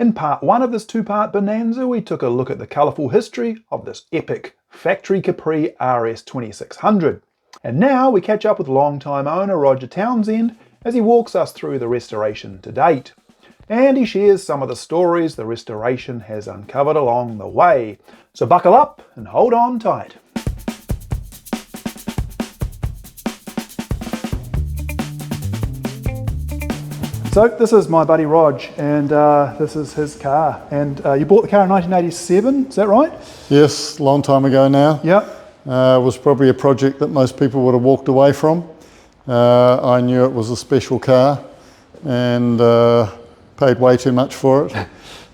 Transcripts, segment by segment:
In part 1 of this two-part bonanza, we took a look at the colourful history of this epic Ford Capri RS2600. And now we catch up with long-time owner Roger Townshend as he walks us through the restoration to date. And he shares some of the stories the restoration has uncovered along the way. So buckle up and hold on tight. So this is my buddy Rog, and this is his car. And you bought the car in 1987, is that right? Yes, long time ago now. Yeah. It was probably a project that most people would have walked away from. I knew it was a special car and paid way too much for it.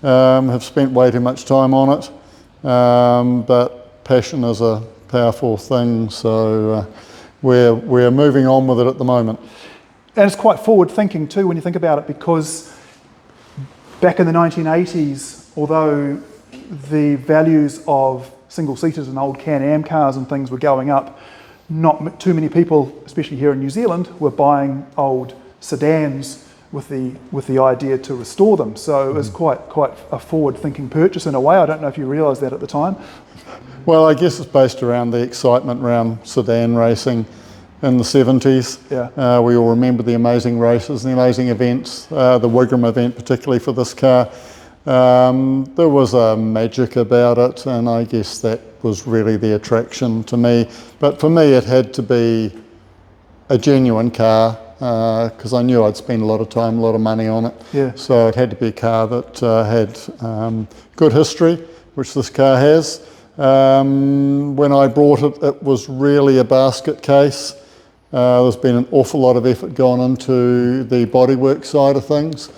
Have spent way too much time on it. But passion is a powerful thing, so we're moving on with it at the moment. And it's quite forward thinking too when you think about it, because back in the 1980s, although the values of single-seaters and old Can-Am cars and things were going up, not too many people, especially here in New Zealand, were buying old sedans with the idea to restore them. So it was quite a forward-thinking purchase in a way. I don't know if you realised that at the time. Well, I guess it's based around the excitement around sedan racing in the 70s. Yeah. We all remember the amazing races, the amazing events, the Wigram event particularly for this car. There was a magic about it, and I guess that was really the attraction to me. But for me it had to be a genuine car, because I knew I'd spend a lot of time, a lot of money on it. Yeah. So it had to be a car that had good history, which this car has. When I brought it, it was really a basket case. There's been an awful lot of effort gone into the bodywork side of things.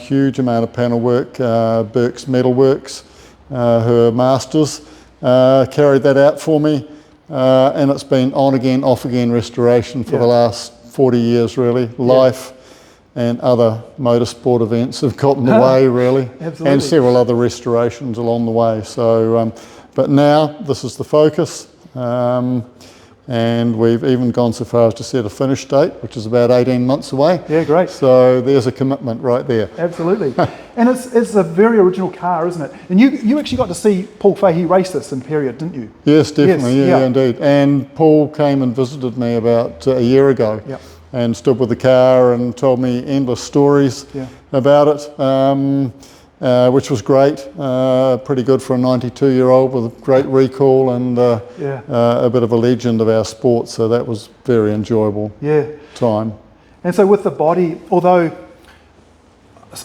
Huge amount of panel work. Burke's Metalworks, who are masters, carried that out for me. And it's been on again, off again restoration for the last 40 years really. Life and other motorsport events have got in the way really. Absolutely. And several other restorations along the way. So, but now this is the focus. And we've even gone so far as to set a finish date, which is about 18 months away. Yeah, great. So there's a commitment right there. Absolutely. And it's a very original car, isn't it? And you actually got to see Paul Fahey race this in period, didn't you? Yes, definitely. Yes, yeah, indeed. And Paul came and visited me about a year ago. Yep. And stood with the car and told me endless stories about it, which was great. Pretty good for a 92-year-old with a great recall and a bit of a legend of our sport. So that was very enjoyable time. And so with the body, although,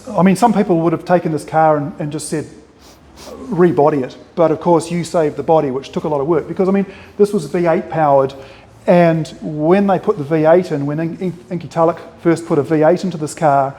I mean, some people would have taken this car and just said, rebody it. But of course you saved the body, which took a lot of work, because I mean, this was V8 powered. And when they put the V8 in, when Inky Tulloch first put a V8 into this car,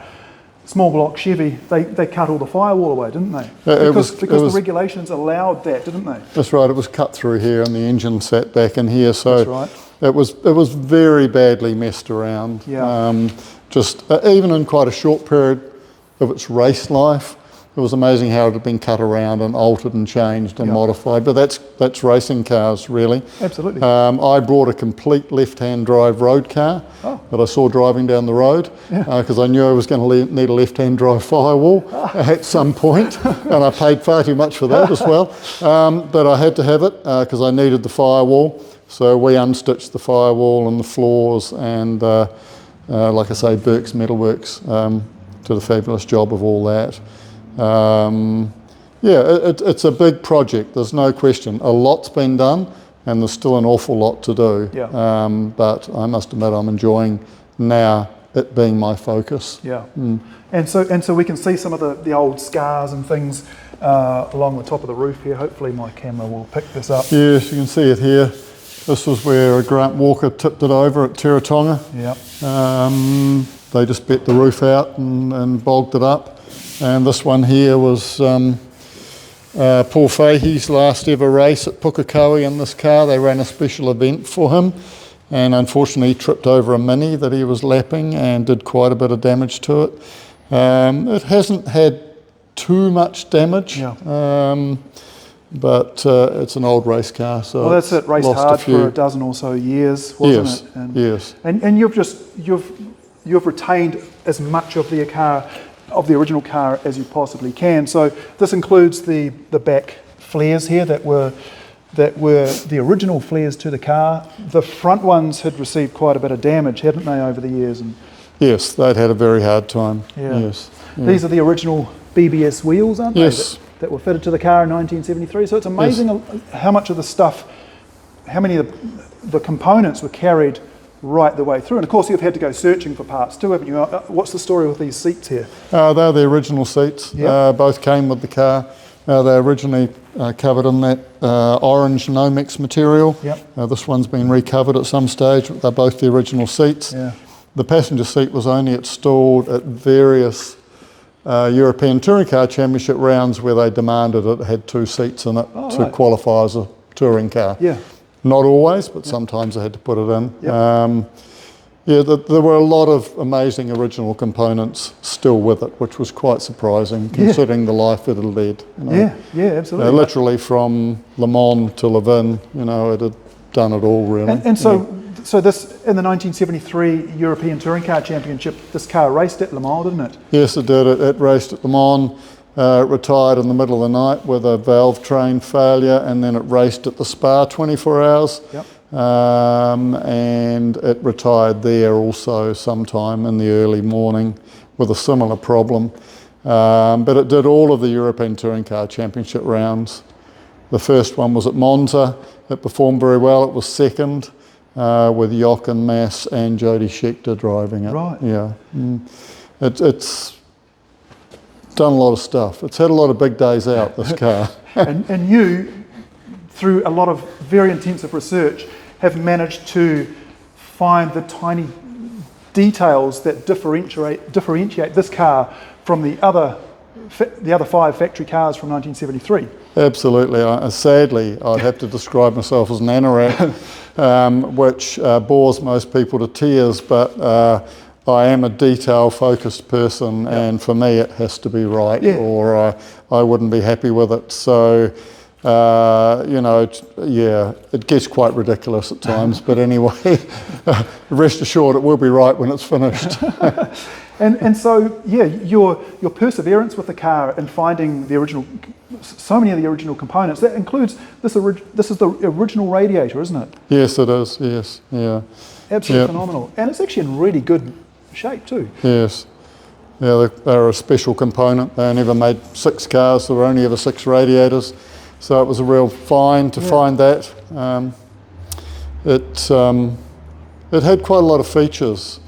small block Chevy, they cut all the firewall away, didn't they? Because the regulations allowed that, didn't they? That's right, it was cut through here and the engine sat back in here, so that's right. it was very badly messed around. Yeah. Just even in quite a short period of its race life, it was amazing how it had been cut around and altered and changed and modified. But that's racing cars, really. Absolutely. I brought a complete left-hand drive road car that I saw driving down the road because I knew I was going to need a left-hand drive firewall at some point, and I paid far too much for that as well. But I had to have it because I needed the firewall. So we unstitched the firewall and the floors, and like I say, Burke's Metalworks did a fabulous job of all that. It's a big project, there's no question. A lot's been done and there's still an awful lot to do. But I must admit I'm enjoying now it being my focus. And so we can see some of the old scars and things along the top of the roof here. Hopefully my camera will pick this up. Yes, you can see it here. This was where a Grant Walker tipped it over at Tiratonga. They just bet the roof out and bogged it up. And this one here was Paul Fahey's last ever race at Pukekohe in this car. They ran a special event for him, and unfortunately he tripped over a Mini that he was lapping and did quite a bit of damage to it. It hasn't had too much damage, but it's an old race car. So well, that's it. Raced hard for a dozen or so years, wasn't it? Yes. And you've retained as much of the car of the original car as you possibly can. So this includes the back flares here that were the original flares to the car. The front ones had received quite a bit of damage, hadn't they, over the years? And yes, they'd had a very hard time. yeah. Yes. Yeah. These are the original BBS wheels, aren't yes. they? That were fitted to the car in 1973. So it's amazing how much of the stuff, how many of the components were carried right the way through. And of course you've had to go searching for parts too, haven't you? What's the story with these seats here? They're the original seats. Yep. Both came with the car. They originally covered in that orange Nomex material. Yep. This one's been recovered at some stage. They're both the original seats. Yeah. The passenger seat was only installed at various European Touring Car Championship rounds where they demanded it had 2 seats in it to qualify as a touring car. Yeah. Not always, but sometimes they had to put it in. Yep. There were a lot of amazing original components still with it, which was quite surprising considering the life it had led. You know. Yeah, absolutely. Literally from Le Mans to Levin, you know, it had done it all really. And so this, in the 1973 European Touring Car Championship, this car raced at Le Mans, didn't it? Yes, it did. It raced at Le Mans. It retired in the middle of the night with a valve train failure, and then it raced at the Spa 24 hours. Yep. And it retired there also sometime in the early morning with a similar problem. But it did all of the European Touring Car Championship rounds. The first one was at Monza. It performed very well. It was second with Jochen Mass and Jody Scheckter driving it. Right. Yeah. It's done a lot of stuff. It's had a lot of big days out, this car. and you, through a lot of very intensive research, have managed to find the tiny details that differentiate this car from the other 5 factory cars from 1973. Absolutely. Sadly, I'd have to describe myself as an anorak, which bores most people to tears, but I am a detail-focused person, and for me it has to be right, or I wouldn't be happy with it. So, you know, it gets quite ridiculous at times, but anyway, rest assured it will be right when it's finished. And so, your perseverance with the car and finding so many of the original components, that includes this is the original radiator, isn't it? Yes, it is, yes, yeah. Absolutely phenomenal. And it's actually in really good shape too. Yes. Yeah, they're a special component. They never made 6 cars, there were only ever 6 radiators. So it was a real find to find that. It had quite a lot of features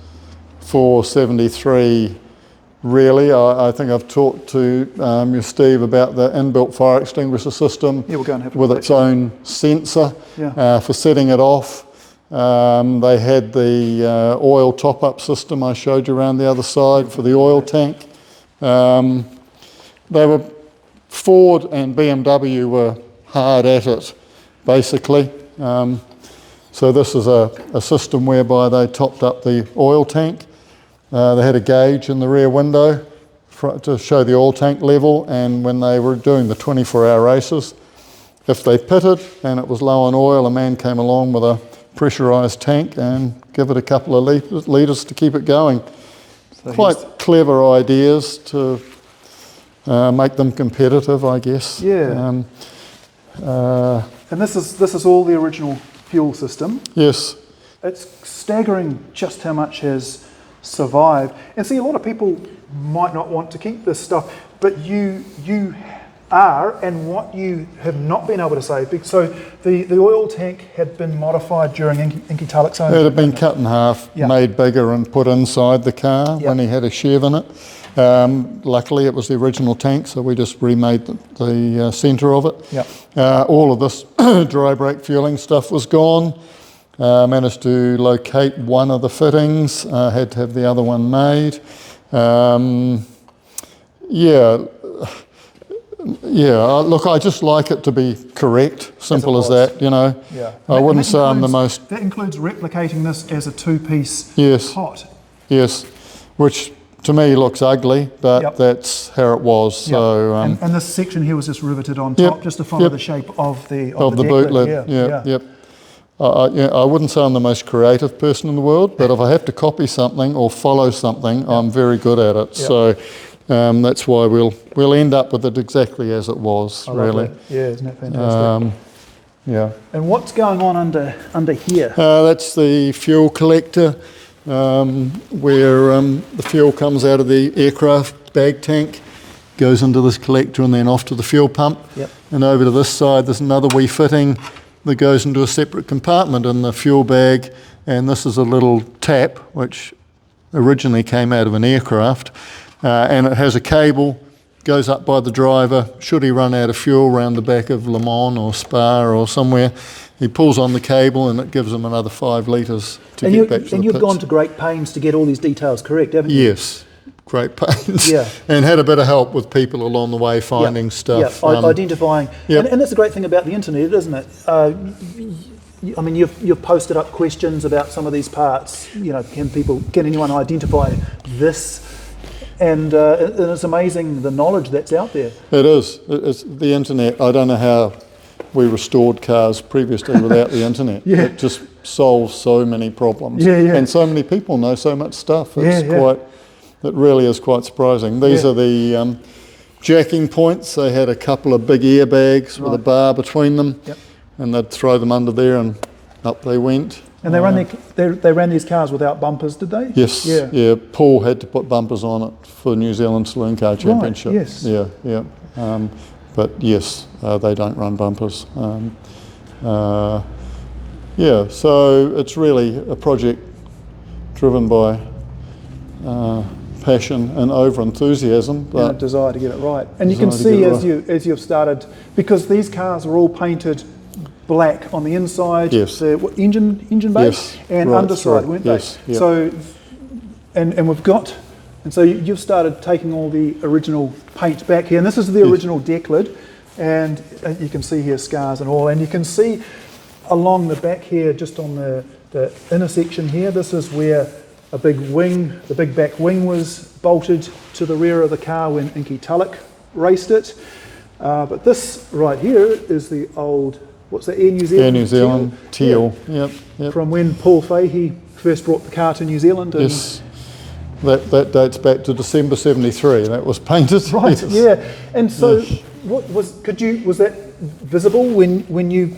for 73, really. I think I've talked to Steve about the inbuilt fire extinguisher system we'll go and have a with its own sensor for setting it off. They had the oil top-up system I showed you around the other side for the oil tank. Ford and BMW were hard at it, basically. So this is a system whereby they topped up the oil tank. They had a gauge in the rear window to show the oil tank level, and when they were doing the 24-hour races, if they pitted and it was low on oil, a man came along with a pressurised tank and give it a couple of litres to keep it going. So quite clever ideas to make them competitive, I guess. Yeah. And this is all the original fuel system. Yes. It's staggering just how much has survived. And see, a lot of people might not want to keep this stuff, but you are, and what you have not been able to save. So the oil tank had been modified during Inky Tulloch's own. It had been cut in half, made bigger and put inside the car when he had a Chev in it. Luckily it was the original tank, so we just remade the centre of it. All of this dry brake fueling stuff was gone. Managed to locate one of the fittings, had to have the other one made. Look, I just like it to be correct, simple as that, you know. I wouldn't say I'm the most... That includes replicating this as a 2-piece pot. Yes, which to me looks ugly, but that's how it was. So, and this section here was just riveted on top, just to follow the shape of the boot lid. I wouldn't say I'm the most creative person in the world, but if I have to copy something or follow something, I'm very good at it. So That's why we'll end up with it exactly as it was, I love really. that. Yeah, isn't that fantastic? Yeah. And what's going on under here? That's the fuel collector, where the fuel comes out of the aircraft bag tank, goes into this collector and then off to the fuel pump. Yep. And over to this side there's another wee fitting that goes into a separate compartment in the fuel bag, and this is a little tap which originally came out of an aircraft, and it has a cable, goes up by the driver. Should he run out of fuel around the back of Le Mans or Spa or somewhere, he pulls on the cable and it gives him another 5 litres to get back to the pits. And you've gone to great pains to get all these details correct, haven't you? Yes, great pains. Yeah. And had a bit of help with people along the way finding stuff. Yeah, identifying. Yep. And that's the great thing about the internet, isn't it? I mean, you've posted up questions about some of these parts. You know, can anyone identify this? And it's amazing the knowledge that's out there. It is. It's the internet. I don't know how we restored cars previously without the internet. Yeah. It just solves so many problems. Yeah, yeah. And so many people know so much stuff. Yeah. It really is quite surprising. These are the jacking points. They had a couple of big airbags with a bar between them. Yep. And they'd throw them under there and up they went. And they ran these cars without bumpers, did they? Yes. Yeah. Paul had to put bumpers on it for the New Zealand Saloon Car Championship. Right, yes. Yeah. But yes, they don't run bumpers. So it's really a project driven by passion and over-enthusiasm. And a desire to get it right. And you can see as you've started, because these cars are all painted black on the inside, yes. the engine bay, yes. and underside, weren't they? Yes. Yep. So, and so you've started taking all the original paint back here, and this is the original deck lid, and you can see here scars and all, and you can see along the back here, just on the intersection here, this is where a big wing, the big back wing, was bolted to the rear of the car when Inky Tulloch raced it. But this right here is the old, what's that, Air New Zealand? Air New Zealand teal. Yep. From when Paul Fahey first brought the car to New Zealand. And yes. That dates back to December '73. That was painted. Right. Yes. Yeah. And so, what was that visible when you?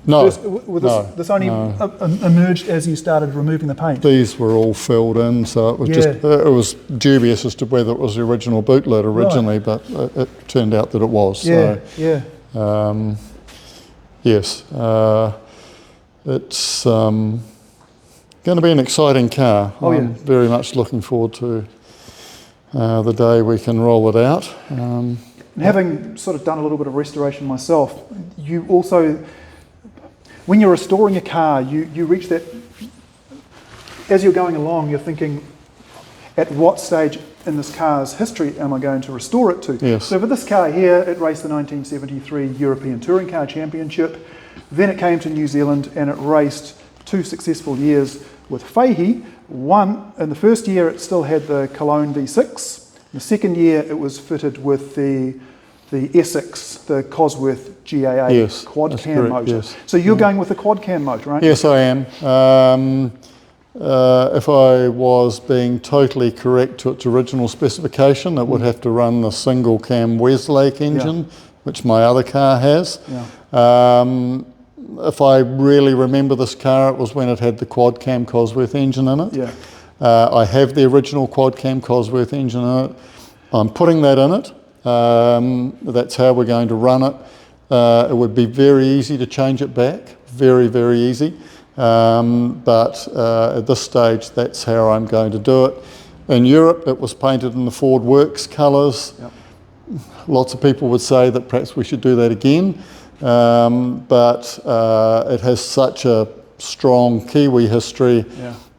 No. This only emerged as you started removing the paint. These were all filled in, so it was it was dubious as to whether it was the original boot lid originally, but it turned out that it was. Yeah. So, yes. It's going to be an exciting car. I'm very much looking forward to the day we can roll it out. And having sort of done a little bit of restoration myself, you also, when you're restoring a car, you reach that, as you're going along, you're thinking, at what stage in this car's history am I going to restore it to? Yes. So for this car here, it raced the 1973 European Touring Car Championship. Then it came to New Zealand and it raced 2 successful years with Fahey. One, in the first year it still had the Cologne V6. The second year it was fitted with the Essex, the Cosworth GAA quad cam motor. Yes. So you're going with the quad cam motor, aren't you? Yes, I am. If I was being totally correct to its original specification, it would have to run the single cam Westlake engine, which my other car has. If I really remember this car, it was when it had the quad cam Cosworth engine in it. I have the original quad cam Cosworth engine in it. I'm putting that in it. That's how we're going to run it. It would be very easy to change it back, very, very easy. But at this stage, that's how I'm going to do it. In Europe, it was painted in the Ford Works colours. Lots of people would say that perhaps we should do that again. But it has such a strong Kiwi history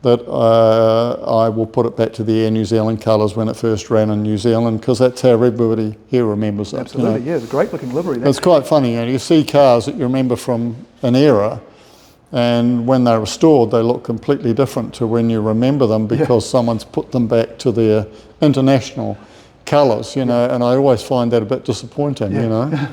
that I will put it back to the Air New Zealand colours when it first ran in New Zealand, because that's how everybody here remembers it. Absolutely, it's a great looking livery. It's quite funny, you see cars that you remember from an era, and when they're restored they look completely different to when you remember them, because someone's put them back to their international colours, and I always find that a bit disappointing,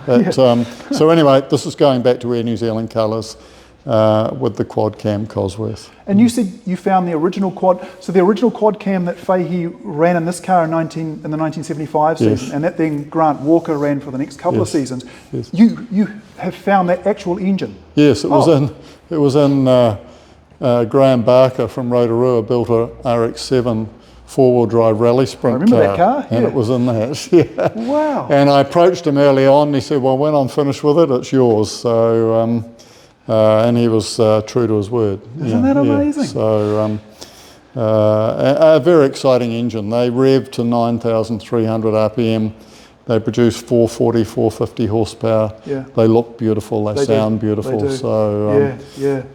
But, so anyway, this is going back to Air New Zealand colours. with the quad cam Cosworth. And you said you found the original quad, so the original quad cam that Fahey ran in this car in the 1975 season, Yes. and that then Grant Walker ran for the next couple of Yes. seasons. Yes. You have found that actual engine. Yes, it was in Graham Barker from Rotorua built a RX-7 four-wheel drive rally sprint I remember that car, and yeah. it was in that. Yeah. Wow. And I approached him early on. And he said, "Well, when I'm finished with it, it's yours." So, and he was true to his word. Isn't that amazing? So, a very exciting engine. They rev to 9,300 RPM. They produce 440, 450 horsepower. Yeah. They look beautiful. They sound beautiful. They do. So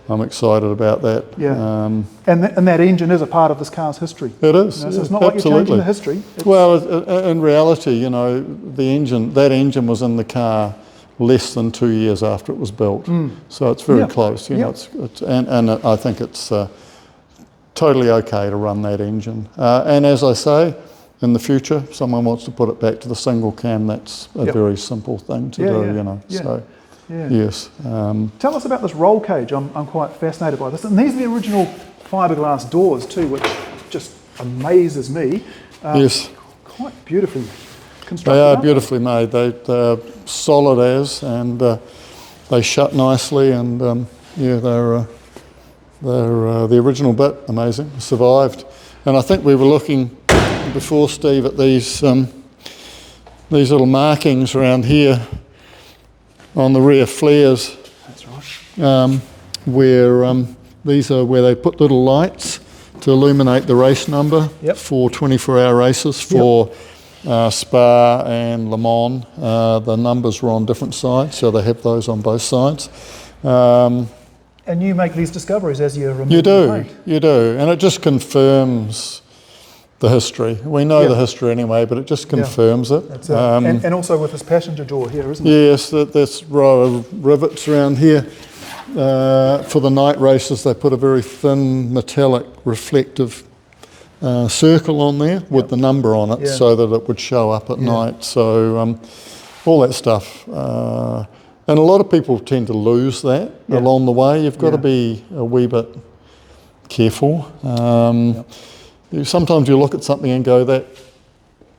I'm excited about that. Yeah. And that engine is a part of this car's history. It is. You know, so it's not like you're changing the history. Well, in reality, you know, that engine was in the car less than 2 years after it was built. So it's very close. You know, and I think it's totally okay to run that engine. And as I say, in the future, if someone wants to put it back to the single cam, that's a very simple thing to do, you know. Yeah. So, Yeah. yes. Tell us about this roll cage. I'm quite fascinated by this. And these are the original fiberglass doors too, which just amazes me. Yes. Quite beautifully constructed. They are aren't beautifully made. They're solid and they shut nicely, and they're the original bit. Amazing, survived. And I think we were looking before, Steve, at these little markings around here on the rear flares. That's right. Where these are where they put little lights to illuminate the race number for 24-hour races for Spa and Le Mans. The numbers were on different sides, so they have those on both sides. And you make these discoveries as you remove You the do, paint. you do, and it just confirms the history. We know the history anyway, but it just confirms it. That's it. And also with this passenger door here, isn't it? Yes, this row of rivets around here. For the night races, they put a very thin, metallic, reflective circle on there with the number on it so that it would show up at night. So all that stuff. And a lot of people tend to lose that along the way. You've got to be a wee bit careful. Sometimes you look at something and go,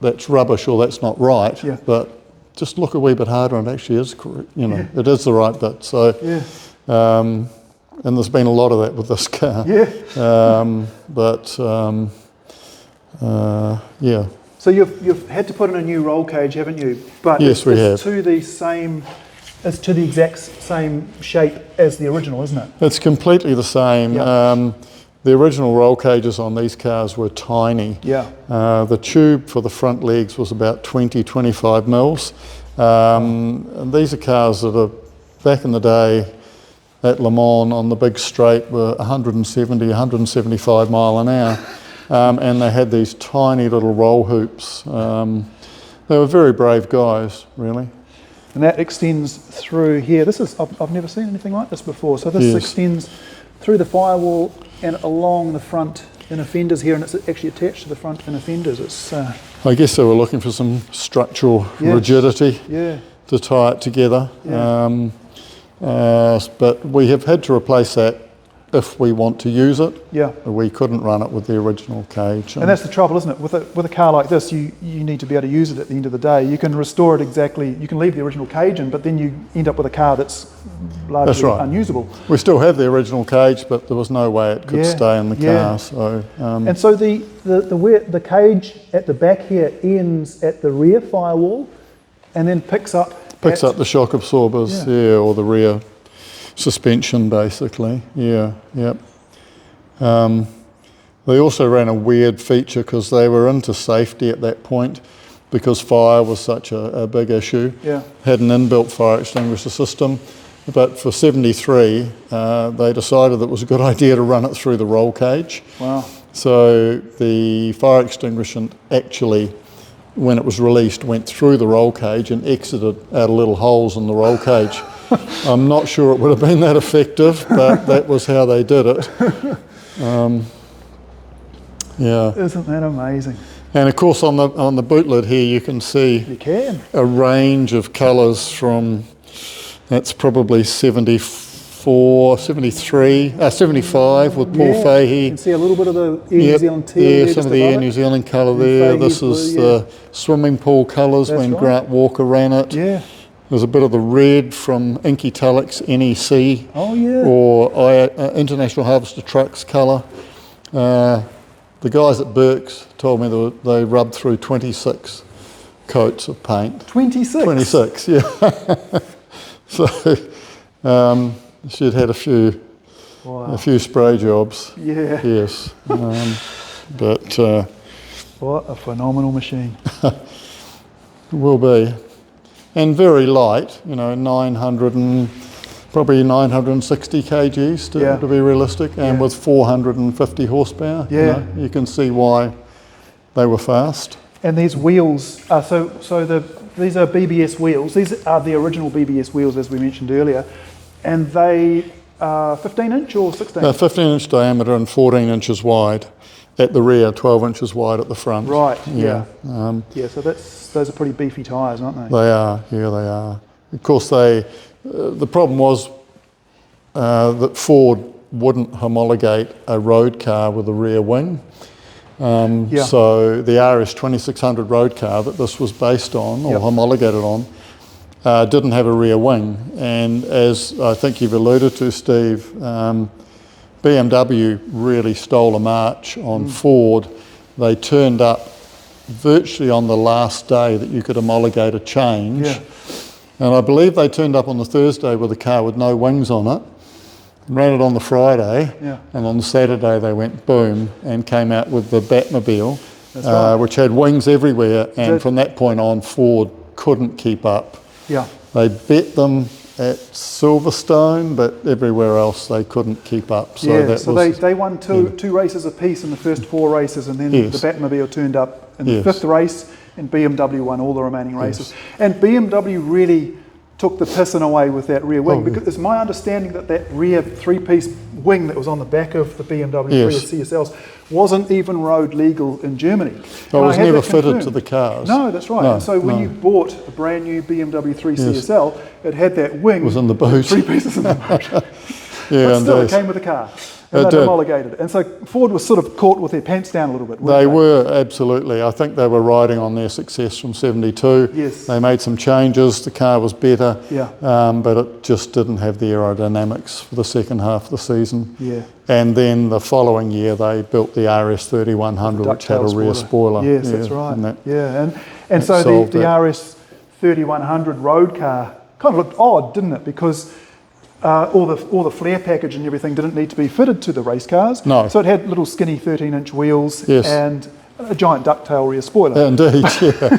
that's rubbish or that's not right. Yeah. But just look a wee bit harder and it actually is correct. You know, it is the right bit. So, and there's been a lot of that with this car. So you've had to put in a new roll cage, haven't you? But yes, we have. It's to the exact same shape as the original, isn't it? It's completely the same. The original roll cages on these cars were tiny. The tube for the front legs was about 20-25 mils. And these are cars that are, back in the day at Le Mans on the big straight, were 170, 175 mile an hour. And they had these tiny little roll hoops. They were very brave guys, really. And that extends through here. I've never seen anything like this before. So this extends through the firewall and along the front inner fenders here, and it's actually attached to the front inner fenders. It's. I guess they were looking for some structural rigidity to tie it together. But we have had to replace that if we want to use it. We couldn't run it with the original cage. And that's the trouble, isn't it? With a car like this, you need to be able to use it at the end of the day. You can restore it exactly, you can leave the original cage in, but then you end up with a car that's largely unusable. We still have the original cage, but there was no way it could stay in the car. So, and so the cage at the back here ends at the rear firewall and then picks up the shock absorbers, or the rear suspension, basically. They also ran a weird feature because they were into safety at that point, because fire was such a big issue. Had an inbuilt fire extinguisher system, but for 73 they decided that it was a good idea to run it through the roll cage. So the fire extinguisher actually, when it was released, went through the roll cage and exited out of little holes in the roll cage. I'm not sure it would have been that effective, but that was how they did it. Isn't that amazing? And of course on the boot lid here you can see a range of colours from, that's probably 74 for 75 with Paul Fahey. You can see a little bit of the Air New Zealand teal Yeah, there, some of the Air New Zealand colour there. This is the swimming pool colours when Grant Walker ran it. Yeah. There's a bit of the red from Inky Tulloch's NEC. Oh, yeah. Or International Harvester Trucks colour. The guys at Burke's told me they rubbed through 26 coats of paint. 26? 26, yeah. So she'd had a few spray jobs. Yeah. Yes. But what a phenomenal machine. Will be. And very light, you know, probably 960 kgs to be realistic, and with 450 horsepower. Yeah. You know, you can see why they were fast. And these wheels, these are BBS wheels. These are the original BBS wheels, as we mentioned earlier, and they are 15-inch or 16? 15-inch diameter and 14 inches wide at the rear, 12 inches wide at the front. Right. Yeah. So those are pretty beefy tyres, aren't they? They are. Yeah, they are. Of course, the problem was that Ford wouldn't homologate a road car with a rear wing. So the RS2600 road car that this was based on or homologated on didn't have a rear wing. And as I think you've alluded to, Steve, BMW really stole a march on Ford. They turned up virtually on the last day that you could homologate a change. Yeah. And I believe they turned up on the Thursday with a car with no wings on it, ran it on the Friday, and on the Saturday they went boom and came out with the Batmobile, which had wings everywhere, and from that point on Ford couldn't keep up. Yeah. They bet them at Silverstone, but everywhere else they couldn't keep up. So they won two races apiece in the first 4 races, and then the Batmobile turned up in the 5th race, and BMW won all the remaining races. And BMW really took the piss in a way with that rear wing, because it's my understanding that rear 3-piece wing that was on the back of the BMW 3 CSLs wasn't even road legal in Germany. It was never fitted to the cars. No, that's right. And so when you bought a brand new BMW 3 CSL, it had that wing. It was in the boot. 3 pieces in the boot. But still, it came with the car. And they homologated. And so Ford was sort of caught with their pants down a little bit. They were, absolutely. I think they were riding on their success from 72. Yes. They made some changes. The car was better. Yeah. But it just didn't have the aerodynamics for the second half of the season. Yeah. And then the following year they built the RS3100, which had a rear spoiler. Yes, that's right. And so the RS3100 road car kind of looked odd, didn't it? Because all the flare package and everything didn't need to be fitted to the race cars. No. So it had little skinny 13-inch wheels and a giant ducktail rear spoiler. Indeed, yeah.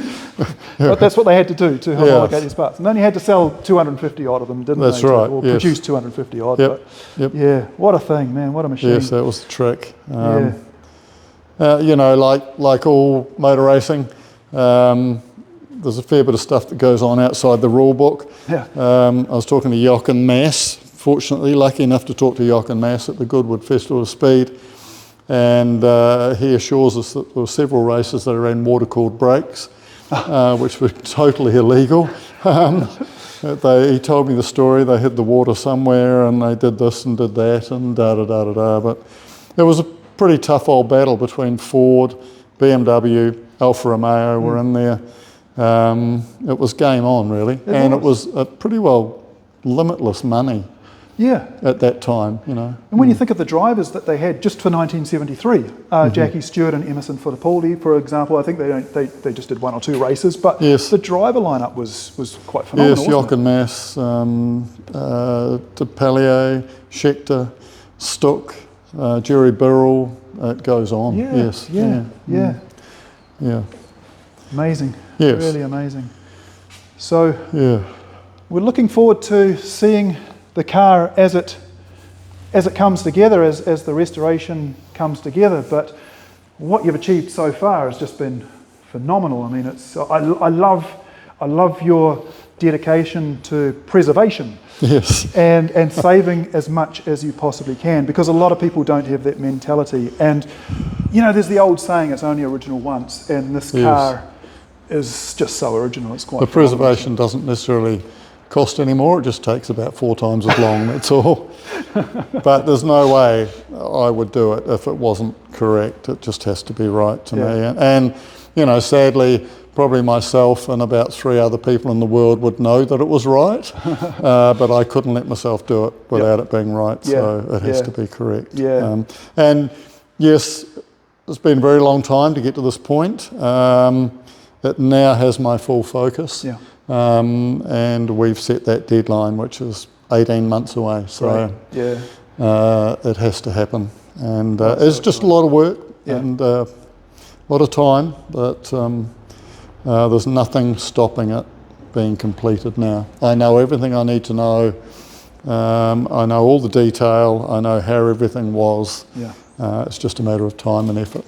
But that's what they had to do to homologate these parts. And then you had to sell 250 odd of them, didn't they? That's right, Or produce 250 odd. Yep. Yeah, what a thing, man, what a machine. Yes, that was the trick. You know, like all motor racing, there's a fair bit of stuff that goes on outside the rule book. Yeah. I was talking to Jochen Mass, fortunately, lucky enough to talk to Jochen Mass at the Goodwood Festival of Speed, and he assures us that there were several races that ran water-cooled brakes, which were totally illegal. He told me the story, they hid the water somewhere and they did this and did that and da-da-da-da-da, but it was a pretty tough old battle between Ford, BMW, Alfa Romeo were in there. It was game on, really, it was a pretty well limitless money. Yeah. At that time, you know. And when you think of the drivers that they had just for 1973, Jackie Stewart and Emerson Fittipaldi, for example, I think they just did 1 or 2 races, but the driver lineup was quite phenomenal. Yes, Jochen Mass, De Pallier, Schechter, Stuck, Jerry Birrell, it goes on. Yeah. Amazing. Yes. Really amazing. So we're looking forward to seeing the car as it comes together, as the restoration comes together. But what you've achieved so far has just been phenomenal. I mean, I love your dedication to preservation. Yes. And saving as much as you possibly can, because a lot of people don't have that mentality. And you know, there's the old saying, it's only original once, and this car is just so original. It's quite the preservation doesn't necessarily cost any more. It just takes about 4 times as long, that's all. But there's no way I would do it if it wasn't correct. It just has to be right to me. And, you know, sadly, probably myself and about 3 other people in the world would know that it was right, but I couldn't let myself do it without it being right, so it has to be correct. And yes, it's been a very long time to get to this point. It now has my full focus, and we've set that deadline, which is 18 months away, so it has to happen. And it's just a lot of work and a lot of time, but there's nothing stopping it being completed now. I know everything I need to know. I know all the detail. I know how everything was. It's just a matter of time and effort.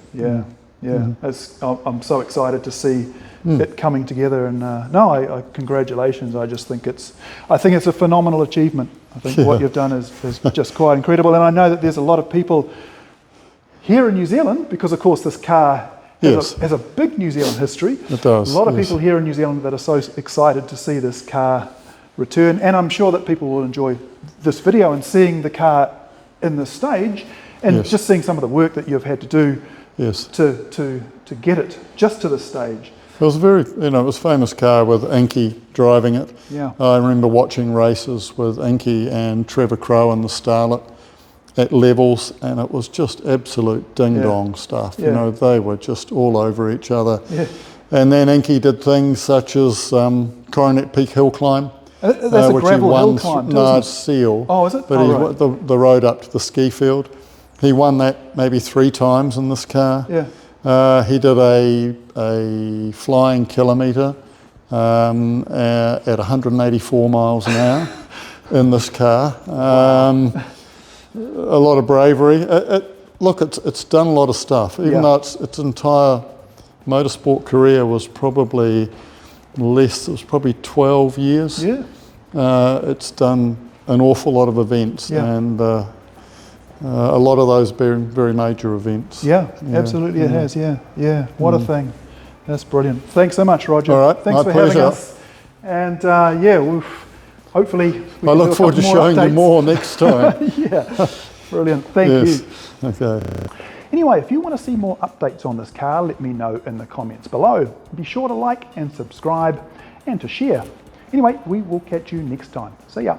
I'm so excited to see it coming together. And I congratulations. I just think it's a phenomenal achievement. I think what you've done is just quite incredible. And I know that there's a lot of people here in New Zealand, because of course this car has a big New Zealand history. It does. A lot of people here in New Zealand that are so excited to see this car return, and I'm sure that people will enjoy this video and seeing the car in this stage, and just seeing some of the work that you've had to do to get it just to this stage. It was it was a famous car with Inky driving it. I remember watching races with Inky and Trevor Crowe and the Starlet at levels, and it was just absolute ding-dong stuff. You know, they were just all over each other. And then Inky did things such as Coronet Peak Hill Climb. That's a gravel hill climb, no, it's seal. Oh, is it? But the road up to the ski field. He won that maybe 3 times in this car. He did a flying kilometre at 184 miles an hour in this car. A lot of bravery. Look, it's done a lot of stuff. Even though its entire motorsport career was probably less, it was probably 12 years. It's done an awful lot of events, and a lot of those being very major events. Absolutely it has, What a thing. That's brilliant. Thanks so much, Roger. All right, thanks for having us. And hopefully I look forward to showing you more next time. Brilliant. Thank you. Okay. Anyway, if you want to see more updates on this car, let me know in the comments below. Be sure to like and subscribe and to share. Anyway, we will catch you next time. See ya.